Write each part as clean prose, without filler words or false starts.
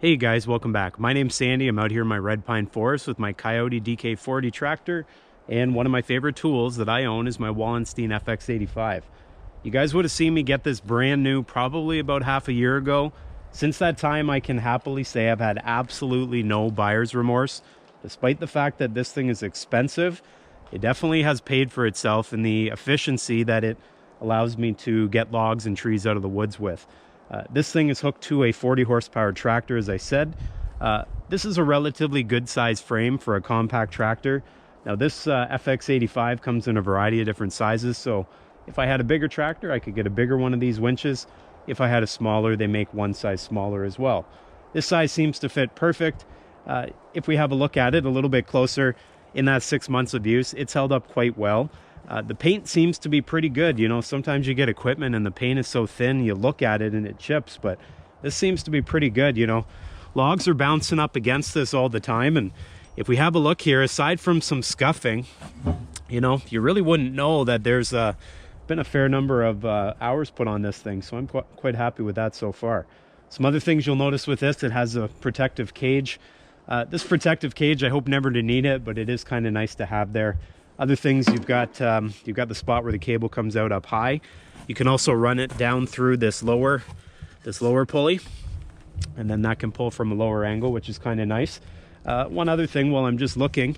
Hey guys, welcome back. My name's Sandy. I'm out here in my red pine forest with my Coyote DK40 tractor, and one of my favorite tools that I own is my Wallenstein FX85. You guys would have seen me get this brand new probably about half a year ago. Since that time, I can happily say I've had absolutely no buyer's remorse. Despite the fact that this thing is expensive, it definitely has paid for itself in the efficiency that it allows me to get logs and trees out of the woods with. This thing is hooked to a 40 horsepower tractor, as I said. This is a relatively good size frame for a compact tractor. Now this FX85 comes in a variety of different sizes, so if I had a bigger tractor, I could get a bigger one of these winches. If I had a smaller, they make one size smaller as well. This size seems to fit perfect. If we have a look at it a little bit closer, in that 6 months of use, it's held up quite well. The paint seems to be pretty good. You know, sometimes you get equipment and the paint is so thin, you look at it and it chips, but this seems to be pretty good. You know, logs are bouncing up against this all the time, and if we have a look here, aside from some scuffing, you know, you really wouldn't know that there's been a fair number of hours put on this thing, so I'm quite happy with that so far. Some other things you'll notice with this, it has a protective cage. This protective cage, I hope never to need it, but it is kind of nice to have there. Other things, you've got the spot where the cable comes out up high. You can also run it down through this lower pulley, and then that can pull from a lower angle, which is kind of nice. One other thing while I'm just looking,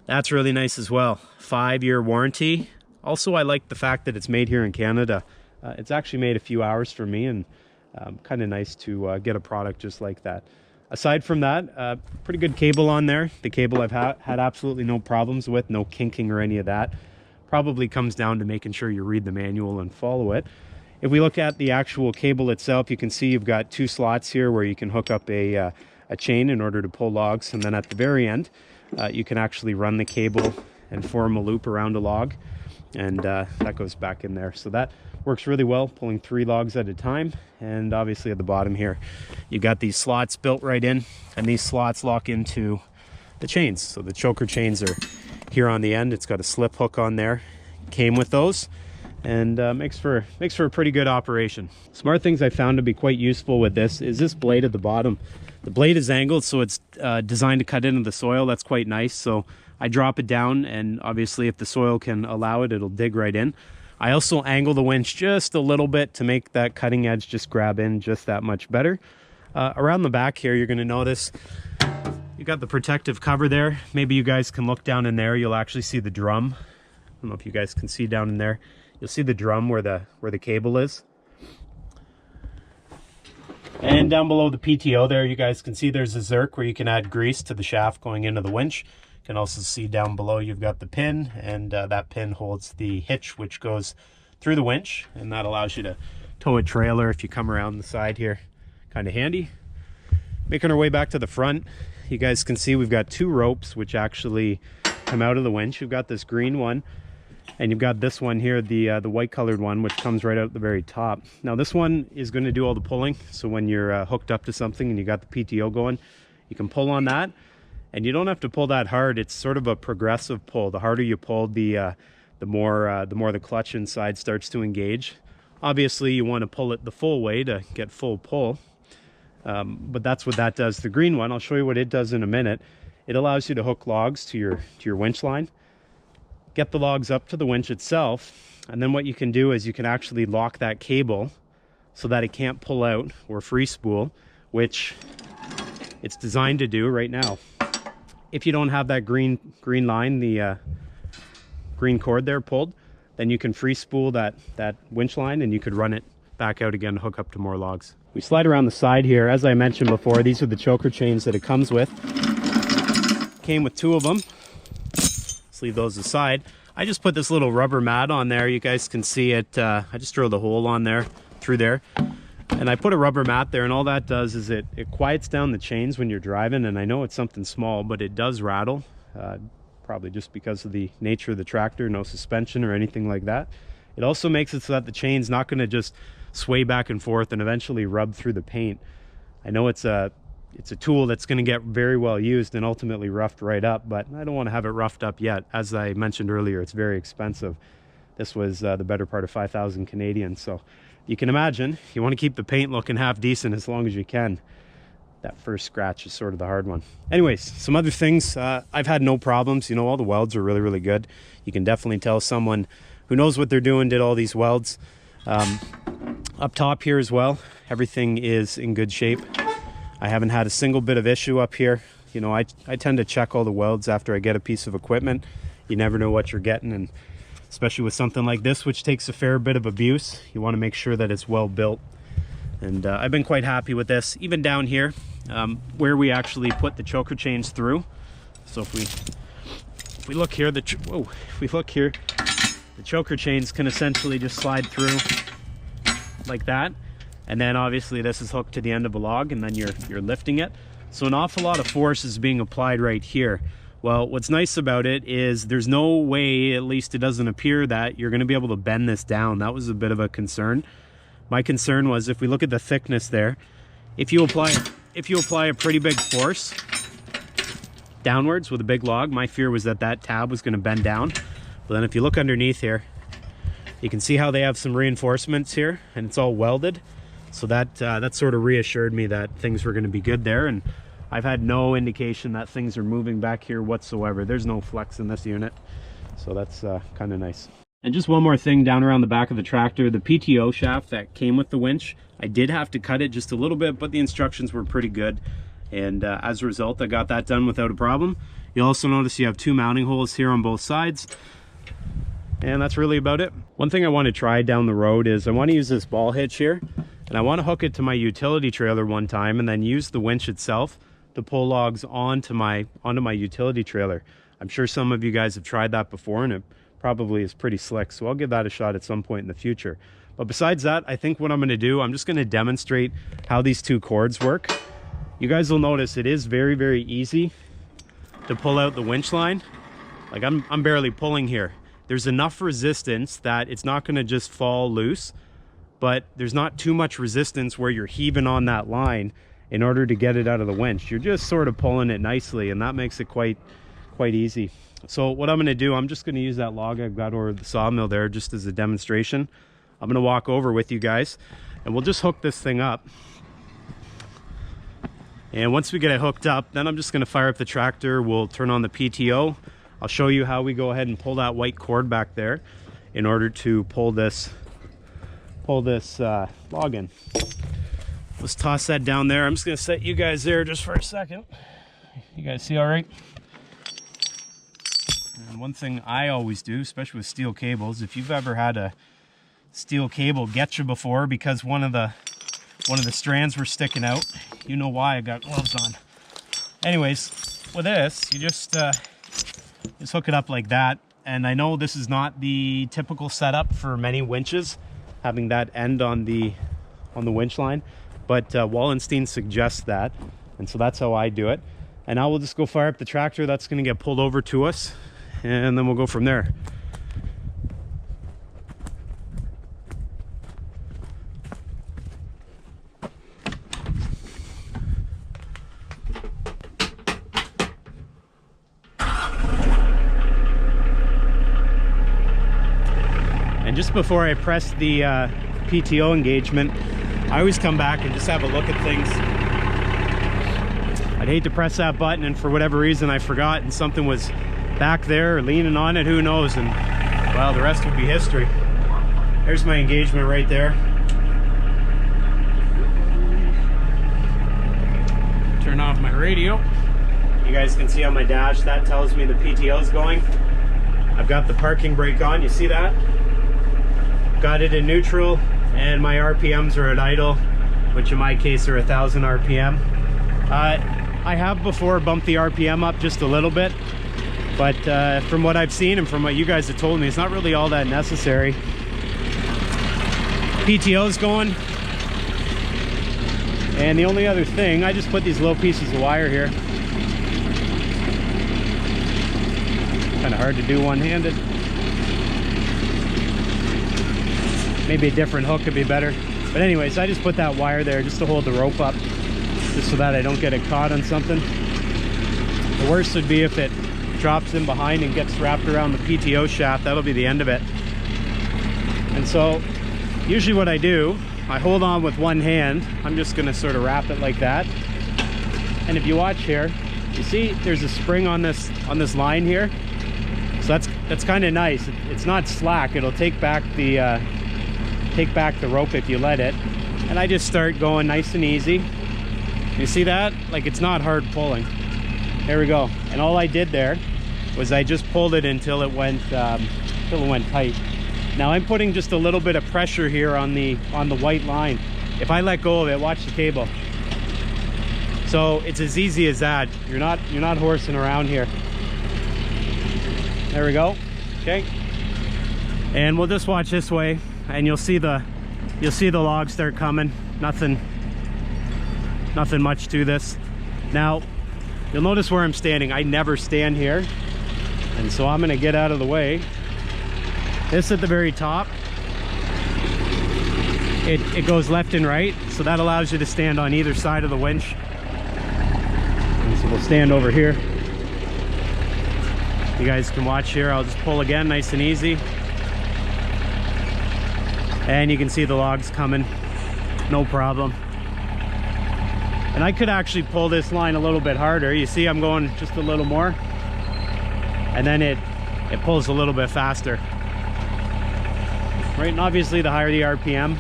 that's really nice as well. 5-year warranty. Also, I like the fact that it's made here in Canada. It's actually made a few hours for me, and kind of nice to get a product just like that. Aside from that, pretty good cable on there. The cable I've had absolutely no problems with, no kinking or any of that. Probably comes down to making sure you read the manual and follow it. If we look at the actual cable itself, you can see you've got 2 slots here where you can hook up a chain in order to pull logs. And then at the very end, you can actually run the cable and form a loop around a log. And that goes back in there. So that works really well, pulling 3 logs at a time. And obviously at the bottom here, you got these slots built right in, and these slots lock into the chains. So the choker chains are here on the end. It's got a slip hook on there. Came with those, and makes for a pretty good operation. Smart things I found to be quite useful with this is this blade at the bottom. The blade is angled, so it's designed to cut into the soil. That's quite nice. So I drop it down, and obviously if the soil can allow it, it'll dig right in. I also angle the winch just a little bit to make that cutting edge just grab in just that much better. Around the back here, you're going to notice you got the protective cover there. Maybe you guys can look down in there. You'll actually see the drum. I don't know if you guys can see down in there. You'll see the drum where the cable is. And down below the PTO there, you guys can see there's a zerk where you can add grease to the shaft going into the winch. You can also see down below you've got the pin, and that pin holds the hitch which goes through the winch, and that allows you to tow a trailer if you come around the side here. Kind of handy. Making our way back to the front, you guys can see we've got 2 ropes which actually come out of the winch. You've got this green one, and you've got this one here, the white colored one, which comes right out at the very top. Now this one is going to do all the pulling, so when you're hooked up to something and you got the PTO going, you can pull on that. And you don't have to pull that hard. It's sort of a progressive pull. The harder you pull, the more the clutch inside starts to engage. Obviously, you want to pull it the full way to get full pull. But that's what that does. The green one, I'll show you what it does in a minute. It allows you to hook logs to your winch line, get the logs up to the winch itself, and then what you can do is you can actually lock that cable so that it can't pull out or free spool, which it's designed to do right now. If you don't have that green line, the green cord there pulled, then you can free spool that winch line, and you could run it back out again, hook up to more logs. We slide around the side here. As I mentioned before, these are the choker chains that it comes with. Came with 2 of them. Let's leave those aside. I just put this little rubber mat on there. You guys can see it. I just drilled a hole on there, through there. And I put a rubber mat there, and all that does is it quiets down the chains when you're driving. And I know it's something small, but it does rattle, probably just because of the nature of the tractor, no suspension or anything like that. It also makes it so that the chain's not going to just sway back and forth and eventually rub through the paint. I know it's a tool that's going to get very well used and ultimately roughed right up, but I don't want to have it roughed up yet. As I mentioned earlier, it's very expensive. This was the better part of 5,000 Canadian, so you can imagine you want to keep the paint looking half decent as long as you can. that first scratch is sort of the hard one. Anyways, some other things, I've had no problems. You know, all the welds are really, really good. You can definitely tell someone who knows what they're doing did all these welds. Up top here as well, everything is in good shape. I haven't had a single bit of issue up here. You know, I tend to check all the welds after I get a piece of equipment. You never know what you're getting, and especially with something like this, which takes a fair bit of abuse, you want to make sure that it's well built. And I've been quite happy with this. Even down here, where we actually put the choker chains through. So if we look here, the choker chains can essentially just slide through like that. And then obviously this is hooked to the end of a log, and then you're lifting it. So an awful lot of force is being applied right here. Well, what's nice about it is there's no way, at least it doesn't appear, that you're going to be able to bend this down. That was a bit of a concern. My concern was, if we look at the thickness there, if you apply a pretty big force downwards with a big log, my fear was that that tab was going to bend down. But then if you look underneath here, you can see how they have some reinforcements here, and it's all welded. So that sort of reassured me that things were going to be good there. And I've had no indication that things are moving back here whatsoever. There's no flex in this unit. So that's kind of nice. And just one more thing down around the back of the tractor, the PTO shaft that came with the winch, I did have to cut it just a little bit, but the instructions were pretty good. And as a result, I got that done without a problem. You'll also notice you have 2 mounting holes here on both sides. And that's really about it. One thing I want to try down the road is I want to use this ball hitch here, and I want to hook it to my utility trailer one time and then use the winch itself to pull logs onto my utility trailer. I'm sure some of you guys have tried that before, and it probably is pretty slick, so I'll give that a shot at some point in the future. But besides that, I think what I'm going to do, I'm just going to demonstrate how these 2 cords work. You guys will notice it is very, very easy to pull out the winch line. Like I'm barely pulling here. There's enough resistance that it's not going to just fall loose, but there's not too much resistance where you're heaving on that line in order to get it out of the winch. You're just sort of pulling it nicely, and that makes it quite easy. So what I'm going to do, I'm just going to use that log I've got over the sawmill there just as a demonstration. I'm going to walk over with you guys, and we'll just hook this thing up. And once we get it hooked up, then I'm just going to fire up the tractor. We'll turn on the PTO. I'll show you how we go ahead and pull that white cord back there in order to pull this log in. Let's toss that down there. I'm just going to set you guys there just for a second. You guys see all right? And one thing I always do, especially with steel cables, if you've ever had a steel cable get you before because one of the strands were sticking out, you know why. I got gloves on. Anyways, with this, you just hook it up like that. And I know this is not the typical setup for many winches, having that end on the winch line, but Wallenstein suggests that, and so that's how I do it. And now we'll just go fire up the tractor. That's going to get pulled over to us, and then we'll go from there. And just before I press the PTO engagement, I always come back and just have a look at things. I'd hate to press that button and for whatever reason I forgot and something was back there or leaning on it, who knows, and well, the rest would be history. There's my engagement right there. Turn off my radio. You guys can see on my dash, that tells me the PTO is going. I've got the parking brake on, you see that? Got it in neutral, and my RPMs are at idle, which in my case are 1,000 RPM. I have before bumped the RPM up just a little bit, but from what I've seen and from what you guys have told me, it's not really all that necessary. PTO's going, and the only other thing, I just put these little pieces of wire here. Kind of hard to do one-handed. Maybe a different hook could be better. But anyways, I just put that wire there just to hold the rope up, just so that I don't get it caught on something. The worst would be if it drops in behind and gets wrapped around the PTO shaft. That'll be the end of it. And so usually what I do, I hold on with one hand. I'm just gonna sort of wrap it like that. And if you watch here, you see there's a spring on this line here. So that's kind of nice. It's not slack. It'll take back the rope if you let it. And I just start going nice and easy. You see that? Like, it's not hard pulling. There we go. And all I did there was I just pulled it until it went tight. Now I'm putting just a little bit of pressure here on the white line. If I let go of it, watch the cable. So it's as easy as that. You're not horsing around here. There we go. Okay. And we'll just watch this way, and you'll see the logs start coming. Nothing much to this. Now you'll notice where I'm standing. I never stand here, and so I'm gonna get out of the way. This at the very top, it goes left and right, so that allows you to stand on either side of the winch. And so we'll stand over here. You guys can watch here. I'll just pull again, nice and easy. And you can see the logs coming, no problem. And I could actually pull this line a little bit harder. You see I'm going just a little more, and then it pulls a little bit faster. Right, and obviously the higher the RPM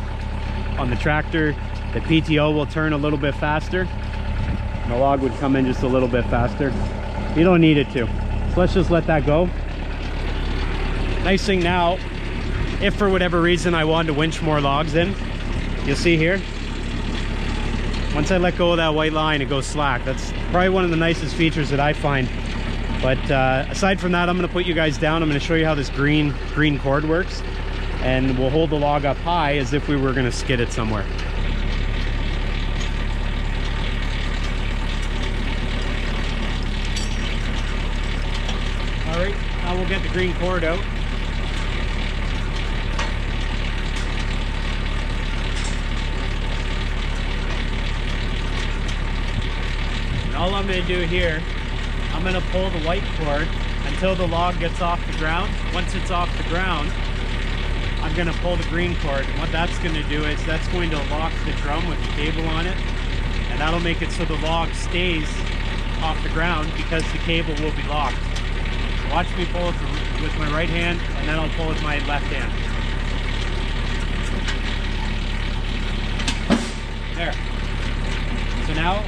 on the tractor, the PTO will turn a little bit faster. And the log would come in just a little bit faster. You don't need it to. So let's just let that go. Nice thing now, if for whatever reason I wanted to winch more logs in, you'll see here, once I let go of that white line, it goes slack. That's probably one of the nicest features that I find. But aside from that, I'm going to put you guys down. I'm going to show you how this green cord works, and we'll hold the log up high as if we were going to skid it somewhere. All right, now we'll get the green cord out. All I'm going to do here, I'm going to pull the white cord until the log gets off the ground. Once it's off the ground, I'm going to pull the green cord. And what that's going to do is that's going to lock the drum with the cable on it. And that'll make it so the log stays off the ground because the cable will be locked. So watch me pull it with my right hand, and then I'll pull with my left hand. There. So now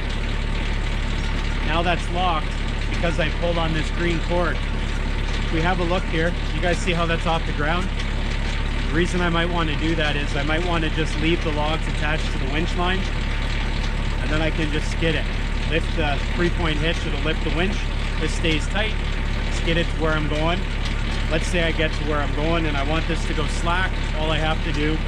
that's locked because I pulled on this green cord. If we have a look here, you guys see how that's off the ground? The reason I might want to do that is I might want to just leave the logs attached to the winch line, and then I can just skid it. Lift the 3-point hitch, it'll lift the winch. This stays tight, skid it to where I'm going. Let's say I get to where I'm going and I want this to go slack. All I have to do is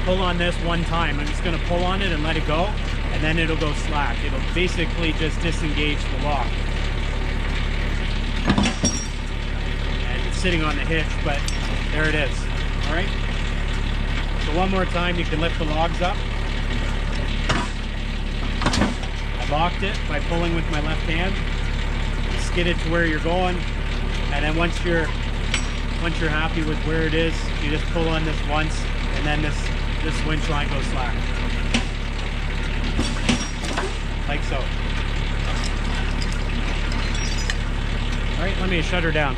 pull on this one time. I'm just going to pull on it and let it go, and then it'll go slack. It'll basically just disengage the lock. And it's sitting on the hitch, but there it is. All right. So one more time, you can lift the logs up. I locked it by pulling with my left hand. Skid it to where you're going, and then once you're happy with where it is, you just pull on this once, and then this winch line goes slack. Like so. All right, let me shut her down.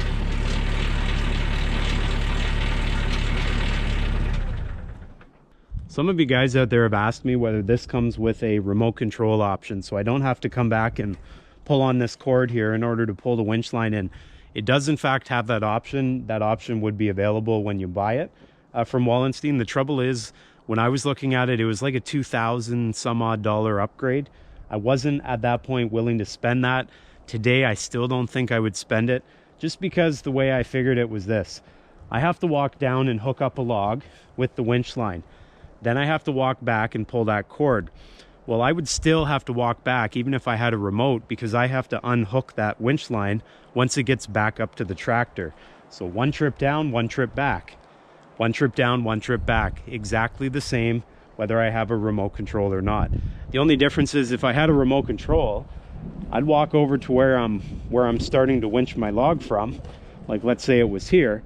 Some of you guys out there have asked me whether this comes with a remote control option, so I don't have to come back and pull on this cord here in order to pull the winch line in. It does in fact have that option. That option would be available when you buy it from Wallenstein. The trouble is, when I was looking at it, it was like a $2,000 some odd upgrade. I wasn't at that point willing to spend that. Today, I still don't think I would spend it, just because the way I figured it was this. I have to walk down and hook up a log with the winch line. Then I have to walk back and pull that cord. Well, I would still have to walk back even if I had a remote, because I have to unhook that winch line once it gets back up to the tractor. So one trip down, one trip back. One trip down, one trip back. Exactly the same whether I have a remote control or not. The only difference is if I had a remote control, I'd walk over to where I'm starting to winch my log from. Like let's say it was here.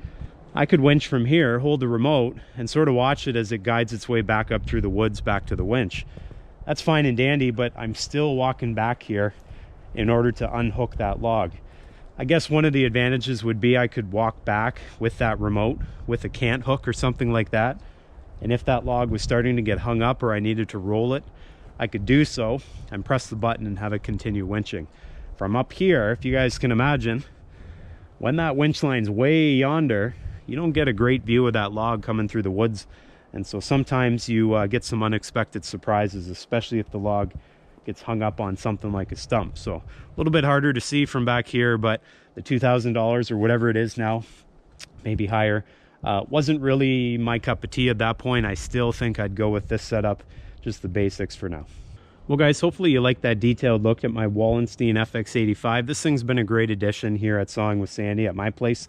I could winch from here, hold the remote, and sort of watch it as it guides its way back up through the woods back to the winch. That's fine and dandy, but I'm still walking back here in order to unhook that log. I guess one of the advantages would be I could walk back with that remote with a cant hook or something like that. And if that log was starting to get hung up or I needed to roll it, I could do so and press the button and have it continue winching. From up here, if you guys can imagine, when that winch line's way yonder, you don't get a great view of that log coming through the woods. And so sometimes you get some unexpected surprises, especially if the log gets hung up on something like a stump. So a little bit harder to see from back here, but the $2,000 or whatever it is now, maybe higher, wasn't really my cup of tea at that point. I still think I'd go with this setup, just the basics for now. Well guys, hopefully you like that detailed look at my Wallenstein FX85. This thing's been a great addition here at Sawing with Sandy at my place.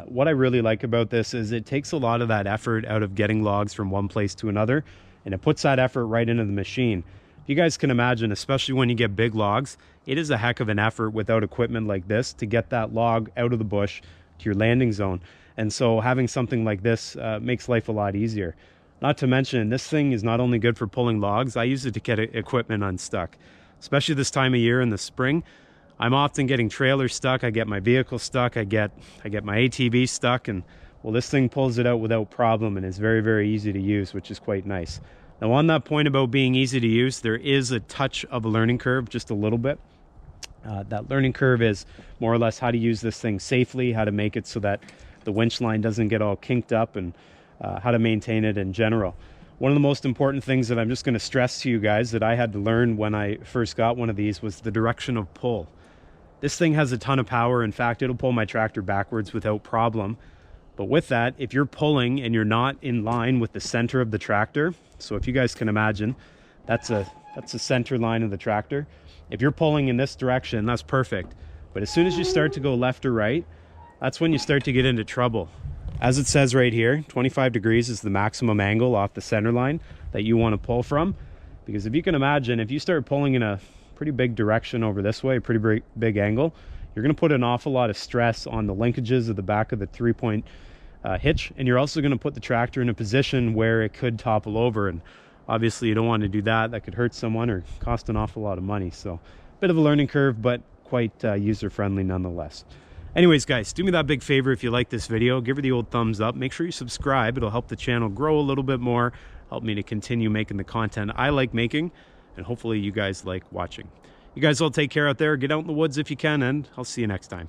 What I really like about this is it takes a lot of that effort out of getting logs from one place to another, and it puts that effort right into the machine. If you guys can imagine, especially when you get big logs, it is a heck of an effort without equipment like this to get that log out of the bush to your landing zone. And so having something like this makes life a lot easier. Not to mention, this thing is not only good for pulling logs, I use it to get equipment unstuck. Especially this time of year in the spring, I'm often getting trailers stuck, I get my vehicle stuck, I get my ATV stuck, and well, this thing pulls it out without problem and is very, very easy to use, which is quite nice. Now on that point about being easy to use, there is a touch of a learning curve, just a little bit. That learning curve is more or less how to use this thing safely, how to make it so that the winch line doesn't get all kinked up, and how to maintain it in general. One of the most important things that I'm just going to stress to you guys that I had to learn when I first got one of these was the direction of pull. This thing has a ton of power. In fact, it'll pull my tractor backwards without problem. But with that, if you're pulling and you're not in line with the center of the tractor, so if you guys can imagine, that's a center line of the tractor. If you're pulling in this direction, that's perfect. But as soon as you start to go left or right, that's when you start to get into trouble. As it says right here, 25 degrees is the maximum angle off the center line that you want to pull from. Because if you can imagine, if you start pulling in a pretty big direction over this way, a pretty big angle, you're going to put an awful lot of stress on the linkages of the back of the 3-point hitch, and you're also going to put the tractor in a position where it could topple over, and obviously you don't want to do that. That could hurt someone or cost an awful lot of money. So a bit of a learning curve, but quite user-friendly nonetheless. Anyways guys, do me that big favor. If you like this video, give her the old thumbs up, make sure you subscribe. It'll help the channel grow a little bit more, help me to continue making the content I like making, and hopefully you guys like watching. You guys all take care out there, get out in the woods if you can, and I'll see you next time.